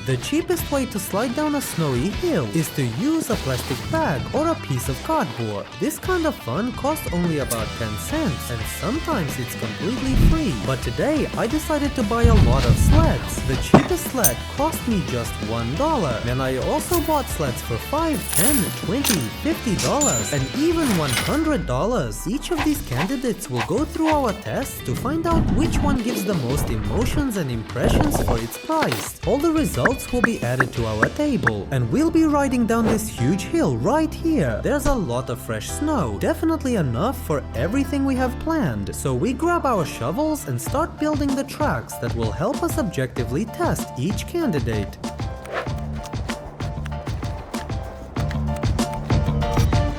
The cheapest way to slide down a snowy hill is to use a plastic bag or a piece of cardboard. This kind of fun costs only about 10 cents and sometimes it's completely free. But today I decided to buy a lot of sleds. The cheapest sled cost me just $1 and I also bought sleds for $5, $10, $20, $50 and even $100. Each of these candidates will go through our tests to find out which one gives the most emotions and impressions for its price. All the results will be added to our table and we'll be riding down this huge hill right here. There's a lot of fresh snow, definitely enough for everything we have planned. So we grab our shovels and start building the tracks that will help us objectively test each candidate.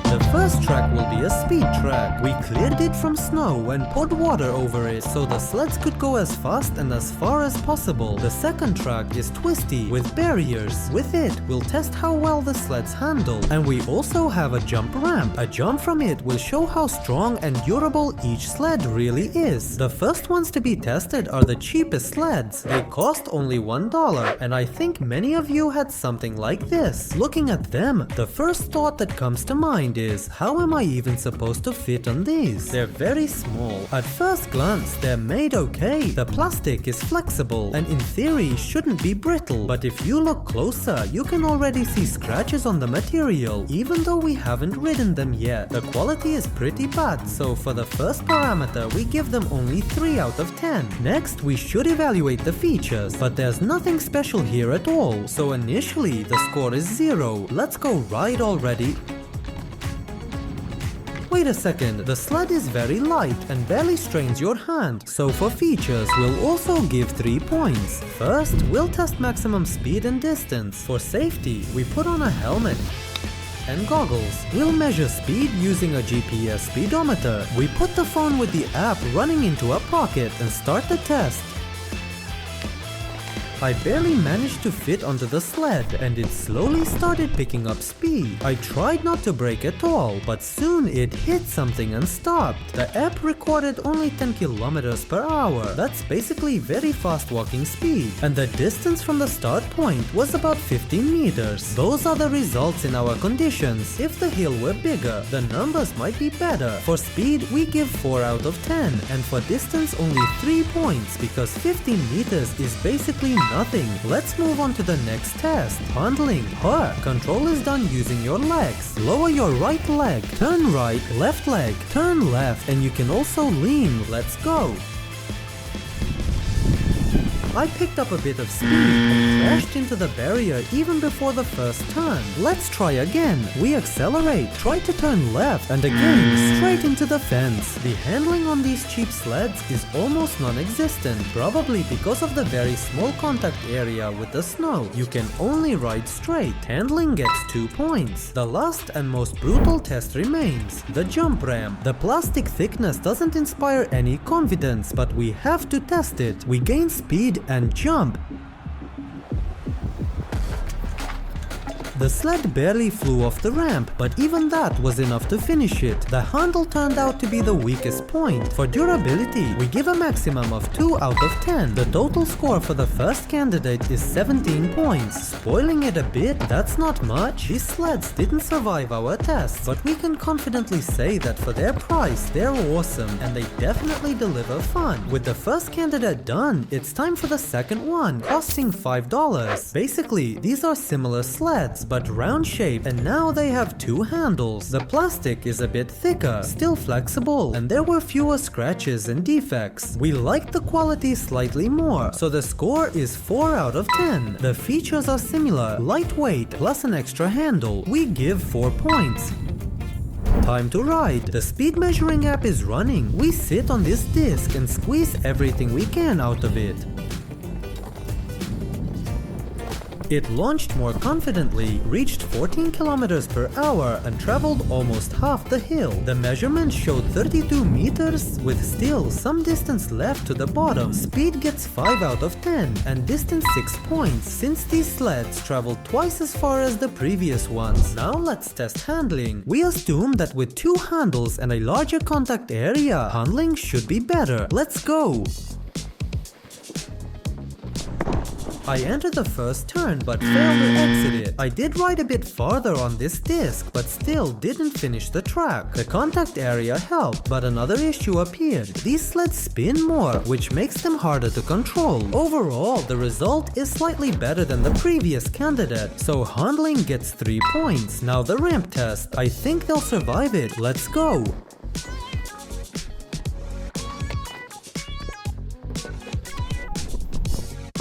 The first track will be a speed track. We cleared it from snow and poured water over it so the sleds could go as fast and as far as possible. The second track is twisty with barriers. With it, we'll test how well the sleds handle. And we also have a jump ramp. A jump from it will show how strong and durable each sled really is. The first ones to be tested are the cheapest sleds. They cost only $1 and I think many of you had something like this. Looking at them, the first thought that comes to mind is, how am I even supposed to fit on these? They're very small. At first glance, they're made okay. The plastic is flexible and in theory shouldn't be brittle, but if you look closer, you can already see scratches on the material, even though we haven't ridden them yet. The quality is pretty bad, so for the first parameter, we give them only 3 out of 10. Next, we should evaluate the features, but there's nothing special here at all, so initially the score is 0. Let's go ride already. Wait a second, the sled is very light and barely strains your hand, so for features we'll also give 3 points. First, we'll test maximum speed and distance. For safety, we put on a helmet and goggles. We'll measure speed using a GPS speedometer. We put the phone with the app running into a pocket and start the test. I barely managed to fit onto the sled and it slowly started picking up speed. I tried not to brake at all, but soon it hit something and stopped. The app recorded only 10 kilometers per hour. That's basically very fast walking speed. And the distance from the start point was about 15 meters. Those are the results in our conditions. If the hill were bigger, the numbers might be better. For speed, we give 4 out of 10. And for distance, only 3 points because 15 meters is basically nothing. Let's move on to the next test. Handling. Control is done using your legs. Lower your right leg, turn right, left leg, turn left, and you can also lean. Let's go. I picked up a bit of speed and crashed into the barrier even before the first turn. Let's try again. We accelerate, try to turn left, and again straight into the fence. The handling on these cheap sleds is almost non-existent, probably because of the very small contact area with the snow. You can only ride straight. Handling gets 2 points. The last and most brutal test remains, the jump ramp. The plastic thickness doesn't inspire any confidence, but we have to test it. We gain speed and jump. The sled barely flew off the ramp, but even that was enough to finish it. The handle turned out to be the weakest point. For durability, we give a maximum of 2 out of 10. The total score for the first candidate is 17 points. Spoiling it a bit, that's not much. These sleds didn't survive our tests, but we can confidently say that for their price, they're awesome and they definitely deliver fun. With the first candidate done, it's time for the second one, costing $5. Basically, these are similar sleds, but round shape, and now they have 2 handles. The plastic is a bit thicker, still flexible, and there were fewer scratches and defects. We liked the quality slightly more, so the score is 4 out of 10. The features are similar, lightweight plus an extra handle. We give 4 points. Time to ride. The speed measuring app is running. We sit on this disc and squeeze everything we can out of it. It launched more confidently, reached 14 kilometers per hour and traveled almost half the hill. The measurements showed 32 meters with still some distance left to the bottom. Speed gets 5 out of 10 and distance 6 points since these sleds traveled twice as far as the previous ones. Now let's test handling. We assume that with 2 handles and a larger contact area, handling should be better. Let's go! I entered the first turn but failed to exit it. I did ride a bit farther on this disc but still didn't finish the track. The contact area helped, but another issue appeared. These sleds spin more, which makes them harder to control. Overall, the result is slightly better than the previous candidate, so handling gets 3 points. Now the ramp test. I think they'll survive it. Let's go!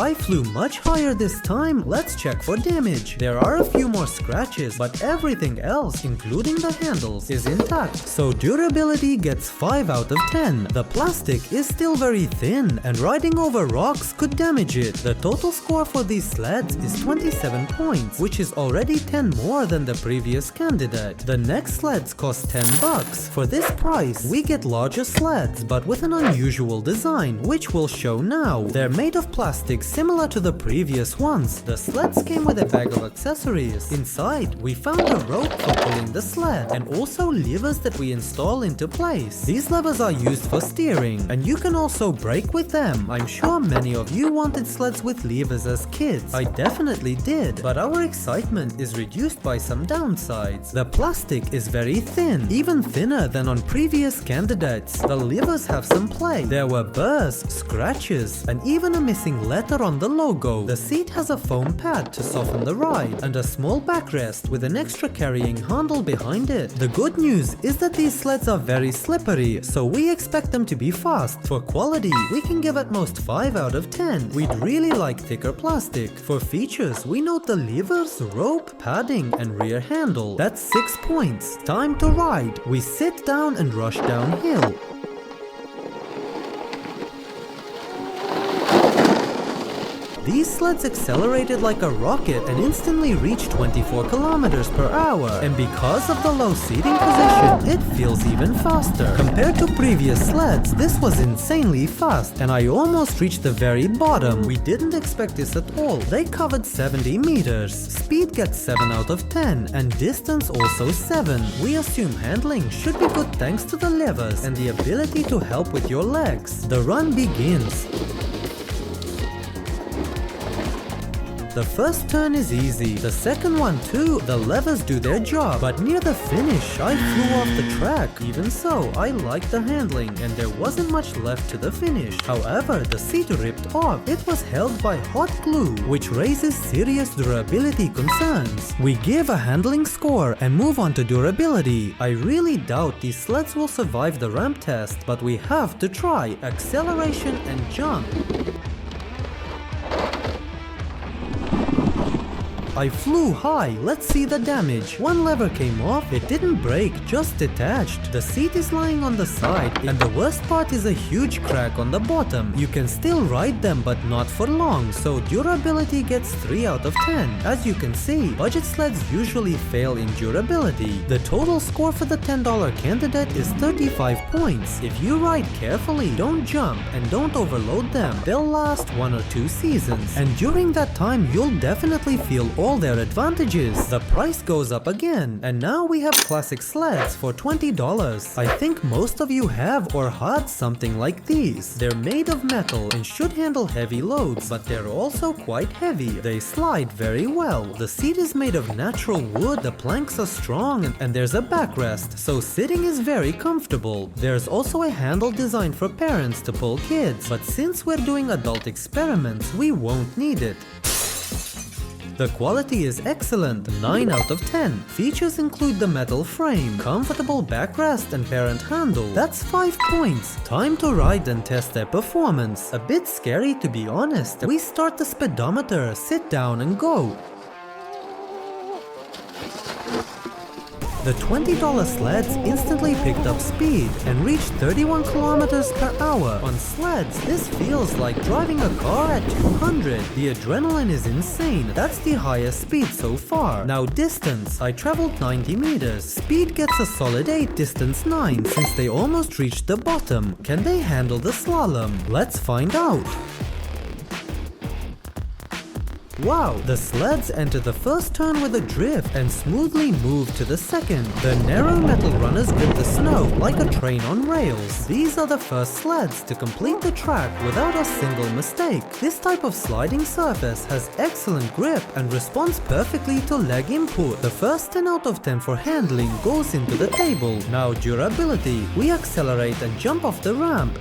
I flew much higher this time. Let's check for damage. There are a few more scratches, but everything else, including the handles, is intact. So durability gets 5 out of 10. The plastic is still very thin, and riding over rocks could damage it. The total score for these sleds is 27 points, which is already 10 more than the previous candidate. The next sleds cost 10 bucks. For this price, we get larger sleds, but with an unusual design, which we'll show now. They're made of plastic similar to the previous ones. The sleds came with a bag of accessories. Inside, we found a rope for pulling the sled, and also levers that we install into place. These levers are used for steering, and you can also brake with them. I'm sure many of you wanted sleds with levers as kids. I definitely did, but our excitement is reduced by some downsides. The plastic is very thin, even thinner than on previous candidates. The levers have some play. There were burrs, scratches, and even a missing letter on the logo. The seat has a foam pad to soften the ride, and a small backrest with an extra carrying handle behind it. The good news is that these sleds are very slippery, so we expect them to be fast. For quality, we can give at most 5 out of 10. We'd really like thicker plastic. For features, we note the levers, rope, padding, and rear handle. That's 6 points. Time to ride. We sit down and rush downhill. These sleds accelerated like a rocket and instantly reached 24 kilometers per hour. And because of the low seating position, it feels even faster. Compared to previous sleds, this was insanely fast, and I almost reached the very bottom. We didn't expect this at all. They covered 70 meters. Speed gets 7 out of 10, and distance also 7. We assume handling should be good thanks to the levers and the ability to help with your legs. The run begins. The first turn is easy, the second one too. The levers do their job, but near the finish I flew off the track. Even so, I liked the handling and there wasn't much left to the finish. However, the seat ripped off. It was held by hot glue, which raises serious durability concerns. We give a handling score and move on to durability. I really doubt these sleds will survive the ramp test, but we have to try. Acceleration and jump. I flew high. Let's see the damage. One lever came off. It didn't break, just detached. The seat is lying on the side, and the worst part is a huge crack on the bottom. You can still ride them, but not for long, so durability gets 3 out of 10. As you can see, budget sleds usually fail in durability. The total score for the $10 candidate is 35 points. If you ride carefully, don't jump, and don't overload them, they'll last 1 or 2 seasons. And during that time, you'll definitely feel all their advantages. The price goes up again, and now we have classic sleds for $20. I think most of you have or had something like these. They're made of metal and should handle heavy loads, but they're also quite heavy. They slide very well. The seat is made of natural wood, the planks are strong, and there's a backrest, so sitting is very comfortable. There's also a handle designed for parents to pull kids, but since we're doing adult experiments, we won't need it. The quality is excellent, 9 out of 10. Features include the metal frame, comfortable backrest and parent handle. That's 5 points. Time to ride and test their performance. A bit scary to be honest. We start the speedometer, sit down and go. The $20 sleds instantly picked up speed and reached 31 kilometers per hour. On sleds, this feels like driving a car at 200. The adrenaline is insane. That's the highest speed so far. Now distance. I traveled 90 meters. Speed gets a solid 8, distance 9, since they almost reached the bottom. Can they handle the slalom? Let's find out. Wow, the sleds enter the first turn with a drift and smoothly move to the second. The narrow metal runners grip the snow like a train on rails. These are the first sleds to complete the track without a single mistake. This type of sliding surface has excellent grip and responds perfectly to leg input. The first 10 out of 10 for handling goes into the table. Now durability. We accelerate and jump off the ramp.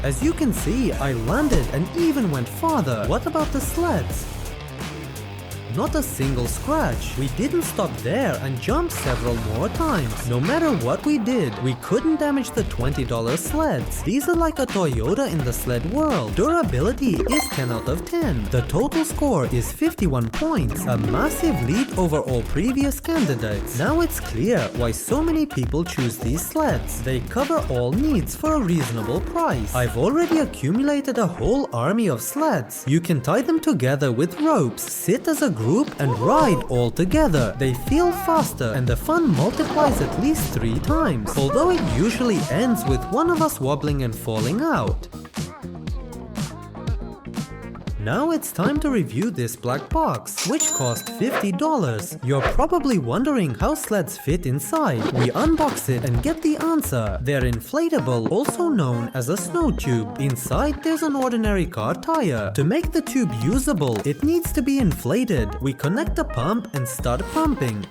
As you can see, I landed and even went farther. What about the sleds? Not a single scratch. We didn't stop there and jumped several more times. No matter what we did, we couldn't damage the $20 sleds. These are like a Toyota in the sled world. Durability is 10 out of 10. The total score is 51 points, a massive lead over all previous candidates. Now it's clear why so many people choose these sleds. They cover all needs for a reasonable price. I've already accumulated a whole army of sleds. You can tie them together with ropes, sit as a group and ride all together. They feel faster and the fun multiplies at least 3 times, although it usually ends with one of us wobbling and falling out. Now it's time to review this black box, which cost $50. You're probably wondering how sleds fit inside. We unbox it and get the answer. They're inflatable, also known as a snow tube. Inside there's an ordinary car tire. To make the tube usable, it needs to be inflated. We connect the pump and start pumping.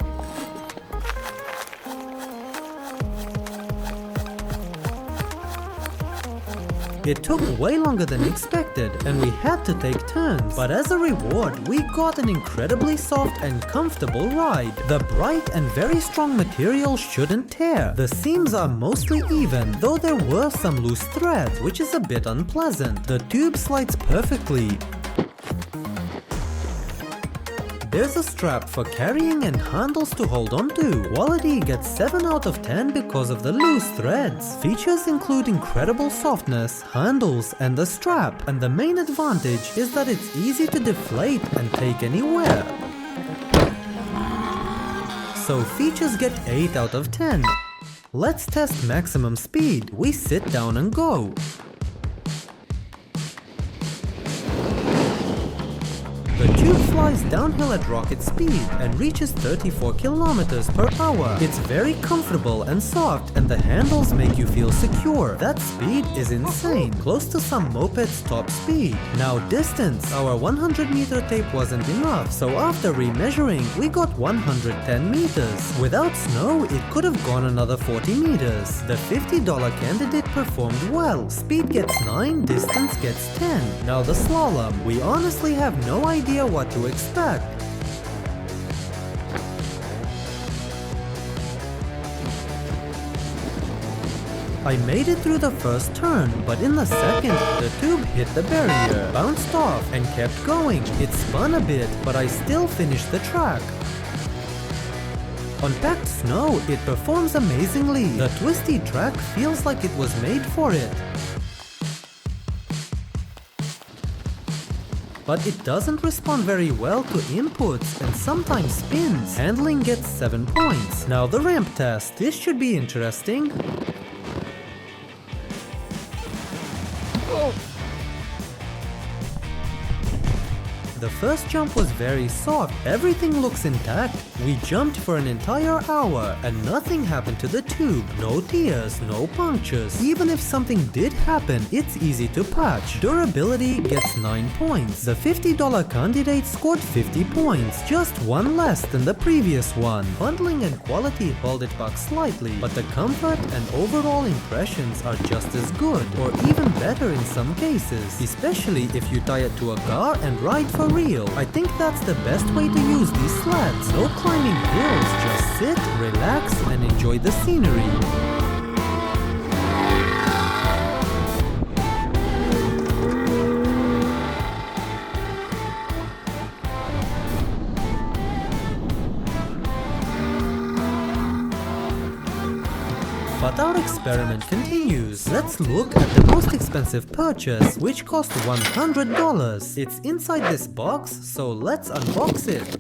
It took way longer than expected and we had to take turns, but as a reward we got an incredibly soft and comfortable ride. The bright and very strong material shouldn't tear. The seams are mostly even, though there were some loose threads, which is a bit unpleasant. The tube slides perfectly. There's a strap for carrying and handles to hold on to. Quality gets 7 out of 10 because of the loose threads. Features include incredible softness, handles, and the strap. And the main advantage is that it's easy to deflate and take anywhere. So features get 8 out of 10. Let's test maximum speed. We sit down and go. The tube flies downhill at rocket speed and reaches 34 kilometers per hour. It's very comfortable and soft and the handles make you feel secure. That speed is insane, close to some mopeds' top speed. Now distance. Our 100-meter tape wasn't enough, so after remeasuring, we got 110 meters. Without snow, it could have gone another 40 meters. The $50 candidate performed well. Speed gets 9, distance gets 10. Now the slalom. We honestly have no idea what to expect. I made it through the first turn, but in the second, the tube hit the barrier, bounced off, and kept going. It spun a bit, but I still finished the track. On packed snow, it performs amazingly. The twisty track feels like it was made for it. But it doesn't respond very well to inputs and sometimes spins. Handling gets 7 points. Now the ramp test. This should be interesting. The first jump was very soft, everything looks intact. We jumped for an entire hour and nothing happened to the tube. No tears, no punctures. Even if something did happen, it's easy to patch. Durability gets 9 points. The $50 candidate scored 50 points, just one less than the previous one. Bundling and quality hold it back slightly, but the comfort and overall impressions are just as good, or even better in some cases, especially if you tie it to a car and ride for real. I think that's the best way to use these sleds. No climbing hills, just sit, relax, and enjoy the scenery. But our experiment continues. Let's look at the most expensive purchase, which cost $100. It's inside this box, so let's unbox it.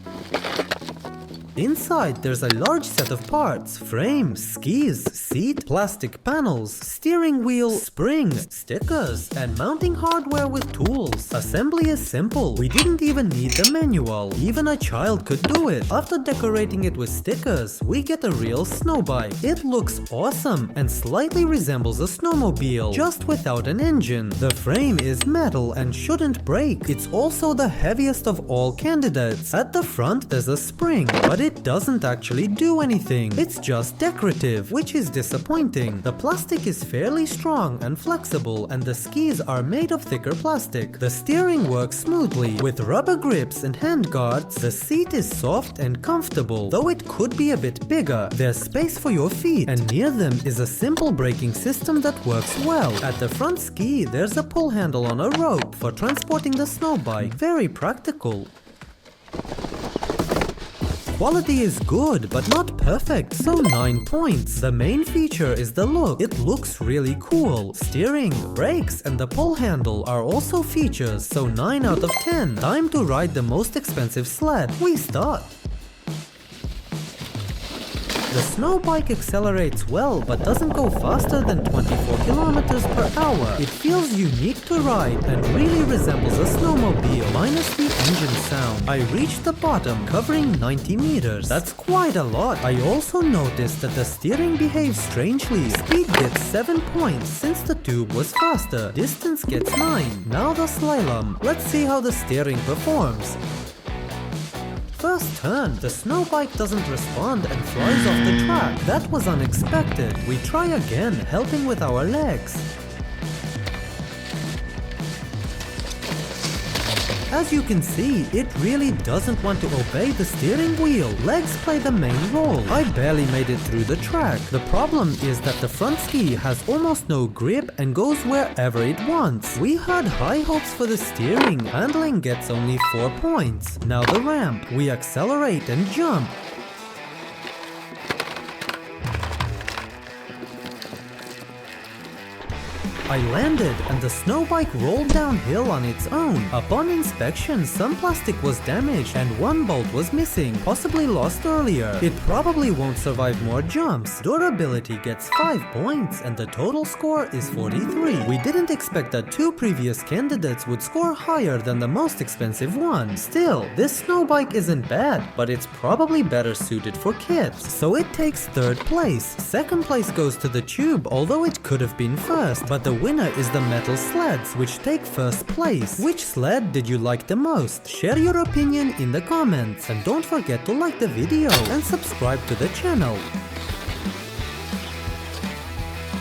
Inside, there's a large set of parts: frame, skis, seat, plastic panels, steering wheel, springs, stickers, and mounting hardware with tools. Assembly is simple. We didn't even need the manual. Even a child could do it. After decorating it with stickers, we get a real snow bike. It looks awesome and slightly resembles a snowmobile, just without an engine. The frame is metal and shouldn't break. It's also the heaviest of all candidates. At the front there's a spring, but it doesn't actually do anything. It's just decorative, which is disappointing. The plastic is fairly strong and flexible, and the skis are made of thicker plastic. The steering works smoothly with rubber grips and hand guards. The seat is soft and comfortable, though it could be a bit bigger. There's space for your feet, and near them is a simple braking system that works well. At the front ski, there's a pull handle on a rope for transporting the snow bike. Very practical. Quality is good, but not perfect, so 9 points. The main feature is the look. It looks really cool. Steering, brakes, and the pull handle are also features, so 9 out of 10. Time to ride the most expensive sled. We start. The snow bike accelerates well, but doesn't go faster than 24 kilometers per hour. It feels unique to ride and really resembles a snowmobile, minus the engine sound. I reached the bottom, covering 90 meters. That's quite a lot. I also noticed that the steering behaves strangely. Speed gets 7 points since the tube was faster. Distance gets 9. Now the slalom. Let's see how the steering performs. First turn, the snow bike doesn't respond and flies off the track. That was unexpected. We try again, helping with our legs. As you can see, it really doesn't want to obey the steering wheel. Legs play the main role. I barely made it through the track. The problem is that the front ski has almost no grip and goes wherever it wants. We had high hopes for the steering. Handling gets only 4 points. Now the ramp. We accelerate and jump. I landed and the snow bike rolled downhill on its own. Upon inspection, some plastic was damaged and one bolt was missing, possibly lost earlier. It probably won't survive more jumps. Durability gets 5 points and the total score is 43. We didn't expect that 2 previous candidates would score higher than the most expensive one. Still, this snow bike isn't bad, but it's probably better suited for kids. So it takes 3rd place. 2nd place goes to the tube, although it could have been 1st, but the winner is the metal sleds, which take 1st place. Which sled did you like the most? Share your opinion in the comments, and don't forget to like the video and subscribe to the channel.